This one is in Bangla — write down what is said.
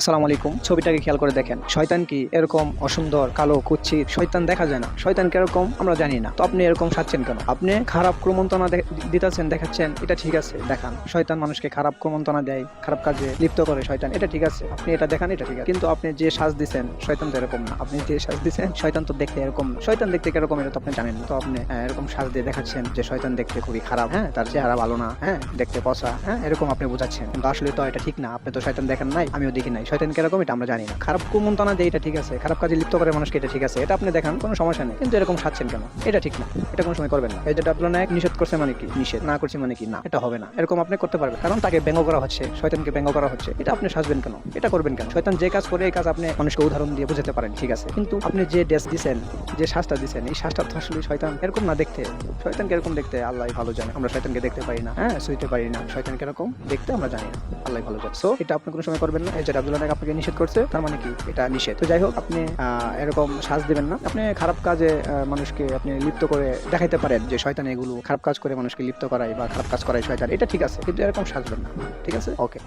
আসসালামু আলাইকুম। ছবিটাকে খেয়াল করে দেখেন, শয়তান কি এরকম অসুন্দর কালো কুৎসিত? শয়তান দেখা যায় না। শয়তান কিরকম আমরা জানি না, তো আপনি এরকম সাজছেন কেন? আপনি খারাপ কুমন্ত্রণা দিতেছেন, দেখাচ্ছেন, এটা ঠিক আছে, দেখান। শয়তান মানুষকে খারাপ কুমন্ত্রণা দেয়, খারাপ কাজে লিপ্ত করে শয়তান, এটা ঠিক আছে, আপনি এটা দেখান, এটা ঠিক আছে। কিন্তু আপনি যে সাজ দিচ্ছেন, শয়তান তো এরকম না। আপনি যে সাজ দিচ্ছেন, শয়তান তো দেখতে এরকম না। শয়তান দেখতে কিরকম এটা তো আপনি জানেন না। তো আপনি এরকম সাজ দিয়ে দেখাচ্ছেন যে শয়তান দেখতে খুবই খারাপ, হ্যাঁ, তার চেহারা ভালো না, হ্যাঁ, দেখতে পচা, হ্যাঁ, এরকম আপনি বোঝাচ্ছেন। কিন্তু আসলে তো এটা ঠিক না। আপনি তো শয়তান দেখেন নাই, আমিও দেখি নাই। শয়তান কিরকম এটা আমরা জানি না। খারাপ কুমন্ত্রণা দেয়, এটা ঠিক আছে। খারাপ কাজে লিপ্ত করে মানুষকে, এটা ঠিক আছে, এটা আপনি দেখান, কোনো সমস্যা নেই। কিন্তু এরকম সাজছেন কেন? এটা ঠিক না, এটা কোনো সময় করবেন না। এই যেটা আপনার নায়ক নিষেধ করছে মানে কি? নিষেধ না করছে মানে কি? না, এটা হবে না। এরকম আপনি করতে পারবেন, কারণ তাকে ব্যঙ্গ করা হচ্ছে, শয়তানকে ব্যঙ্গ করা হচ্ছে। এটা আপনি সাজবেন কেন? এটা করবেন কেন? শয়তান যে কাজ করে, এই কাজ আপনি মানুষকে উদাহরণ দিয়ে বুঝাতে পারেন, ঠিক আছে। কিন্তু আপনি যে ড্রেস দিচ্ছেন, যে সাজটা দিচ্ছেন, এই সাজটা তো আসলে শয়তান এরকম না দেখতে। শয়তান কিরকম দেখতে আল্লাহ ভালো জানে। আমরা শয়তানকে দেখতে পারি না, হ্যাঁ, ছুঁইতে পারি না। শয়তান কিরকম দেখতে আমরা জানি না, আল্লাহ ভালো জানে। সো এটা আপনি কোনো সময় করবেন না। এই যেটা আব্দুল্লাহ নায়ক আপনাকে নিষেধ করছে, তার মানে কি? এটা নিষেধ। তো যাই হোক, আপনি এরকম সাজ দিবেন না। আপনি খারাপ কাজে মানুষকে আপনি লিপ্ত করে দেখাইতে পারেন যে শয়তান এগুলো খারাপ কাজ করে মানুষকে লিপ্ত করায় বা খারাপ কাজ করায় শয়তান, এটা ঠিক আছে। কিন্তু এরকম সাজবেন না, ঠিক আছে? ওকে।